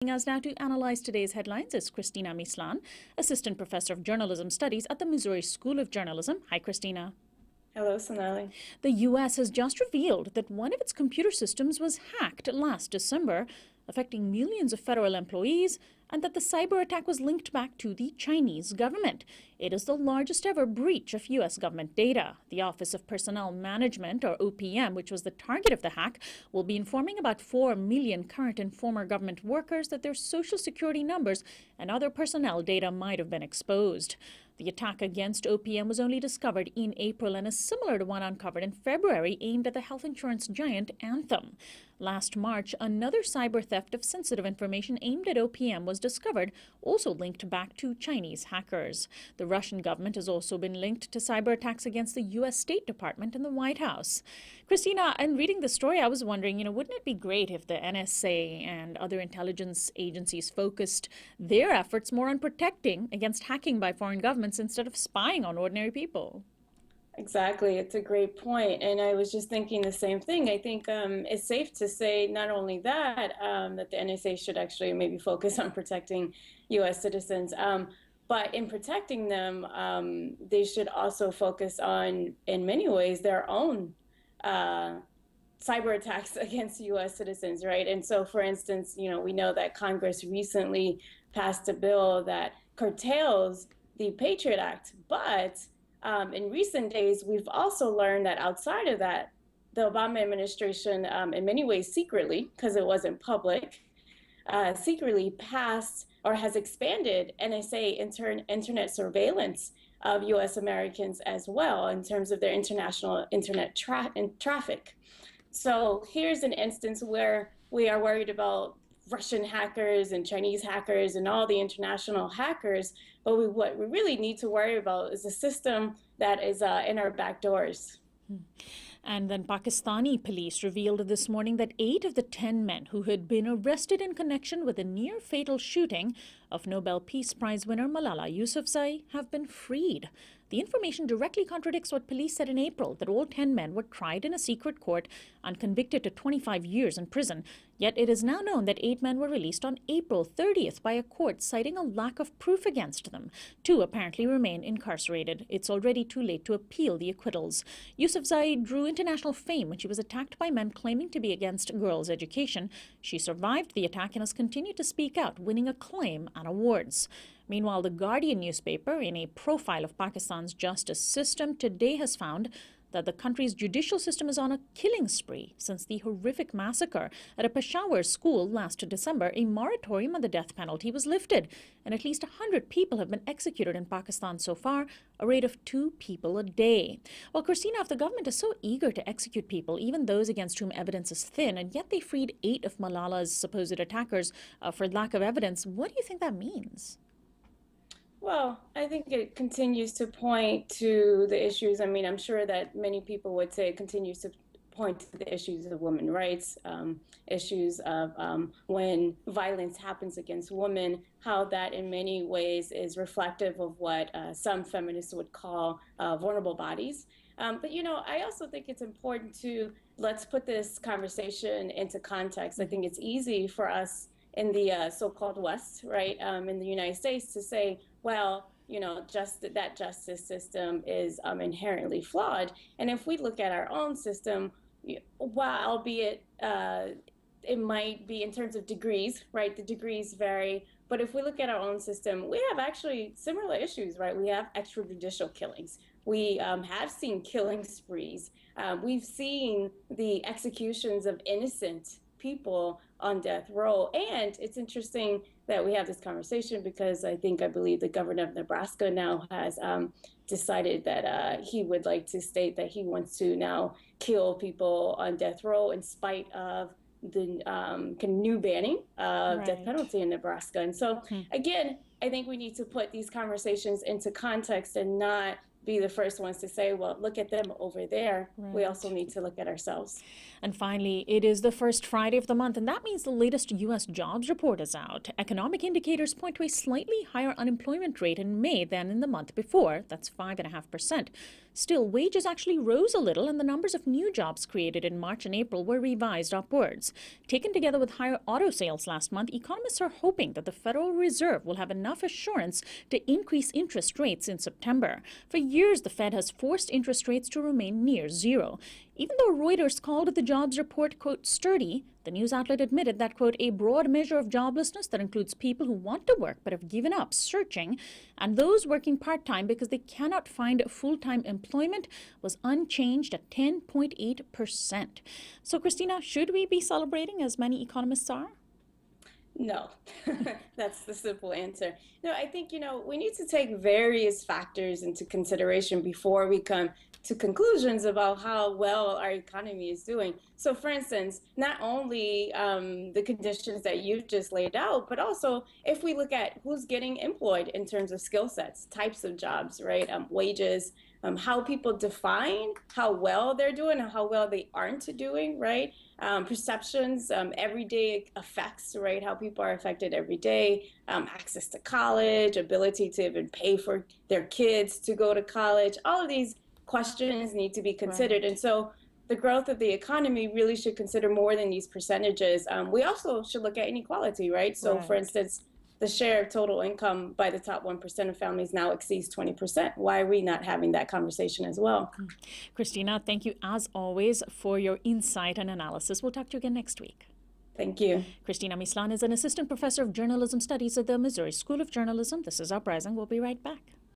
Joining us now to analyze today's headlines is Cristina Mislan, Assistant Professor of Journalism Studies at the Missouri School of Journalism. Hi, Cristina. Hello, Sonali. The U.S. has just revealed that one of its computer systems was hacked last December, affecting millions of federal employees, and that the cyber attack was linked back to the Chinese government. It is the largest ever breach of U.S. government data. The Office of Personnel Management, or OPM, which was the target of the hack, will be informing about 4 million current and former government workers that their social security numbers and other personnel data might have been exposed. The attack against OPM was only discovered in April and is similar to one uncovered in February aimed at the health insurance giant Anthem. Last March, another cyber theft of sensitive information aimed at OPM was discovered, also linked back to Chinese hackers. The Russian government has also been linked to cyber attacks against the U.S. State Department and the White House. Christina, in reading the story, I was wondering, wouldn't it be great if the NSA and other intelligence agencies focused their efforts more on protecting against hacking by foreign governments instead of spying on ordinary people? Exactly. It's a great point. And I was just thinking the same thing. I think it's safe to say not only that the NSA should actually maybe focus on protecting U.S. citizens, but in protecting them, they should also focus on, in many ways, their own cyber attacks against U.S. citizens, right? And so, for instance, we know that Congress recently passed a bill that curtails the Patriot Act, but in recent days, we've also learned that outside of that, the Obama administration, in many ways secretly, because it wasn't public, secretly passed or has expanded NSA internet surveillance of U.S. Americans as well in terms of their international internet traffic. So here's an instance where we are worried about Russian hackers and Chinese hackers and all the international hackers. But what we really need to worry about is a system that is in our back doors. And then Pakistani police revealed this morning that 8 of the 10 men who had been arrested in connection with the near-fatal shooting of Nobel Peace Prize winner Malala Yousafzai have been freed. The information directly contradicts what police said in April, that all 10 men were tried in a secret court and convicted to 25 years in prison. Yet it is now known that 8 men were released on April 30th by a court citing a lack of proof against them. 2 apparently remain incarcerated. It's already too late to appeal the acquittals. Yousafzai drew international fame when she was attacked by men claiming to be against girls' education. She survived the attack and has continued to speak out, winning acclaim and awards. Meanwhile, the Guardian newspaper, in a profile of Pakistan's justice system, today has found that the country's judicial system is on a killing spree. Since the horrific massacre at a Peshawar school last December, a moratorium on the death penalty was lifted, and at least 100 people have been executed in Pakistan so far, a rate of 2 people a day. Well, Christina, if the government is so eager to execute people, even those against whom evidence is thin, and yet they freed 8 of Malala's supposed attackers for lack of evidence, what do you think that means? Well, I think it continues to point to the issues. I mean, I'm sure that many people would say it continues to point to the issues of women's rights, issues of when violence happens against women, how that in many ways is reflective of what some feminists would call vulnerable bodies. But, I also think it's important to let's put this conversation into context. I think it's easy for us in the so-called West, right, in the United States to say, well, just that justice system is inherently flawed. And if we look at our own system, while albeit it might be in terms of degrees, right, the degrees vary. But if we look at our own system, we have actually similar issues, right? We have extrajudicial killings. We have seen killing sprees. We've seen the executions of innocent people on death row. And it's interesting that we have this conversation because I believe the governor of Nebraska now has decided that he would like to state that he wants to now kill people on death row in spite of the new banning of death penalty in Nebraska. And so, again, I think we need to put these conversations into context and not be the first ones to say, well, look at them over there. Right. We also need to look at ourselves. And finally, it is the first Friday of the month, and that means the latest U.S. jobs report is out. Economic indicators point to a slightly higher unemployment rate in May than in the month before. That's 5.5%. Still, wages actually rose a little, and the numbers of new jobs created in March and April were revised upwards. Taken together with higher auto sales last month, economists are hoping that the Federal Reserve will have enough assurance to increase interest rates in September. For years, the Fed has forced interest rates to remain near zero. Even though Reuters called the jobs report, quote, sturdy, the news outlet admitted that, quote, a broad measure of joblessness that includes people who want to work but have given up searching and those working part-time because they cannot find full-time employment was unchanged at 10.8%. So, Cristina, should we be celebrating as many economists are? No, that's the simple answer. No, I think, we need to take various factors into consideration before we come to conclusions about how well our economy is doing. So, for instance, not only the conditions that you've just laid out, but also if we look at who's getting employed in terms of skill sets, types of jobs, right? Wages, how people define how well they're doing and how well they aren't doing, right? Perceptions, everyday effects, right? How people are affected every day, access to college, ability to even pay for their kids to go to college. All of these questions need to be considered. Right. And so the growth of the economy really should consider more than these percentages. We also should look at inequality, right? So, for Right. instance, the share of total income by the top 1% of families now exceeds 20%. Why are we not having that conversation as well? Cristina, thank you as always for your insight and analysis. We'll talk to you again next week. Thank you. Cristina Mislan is an assistant professor of journalism studies at the Missouri School of Journalism. This is Uprising. We'll be right back.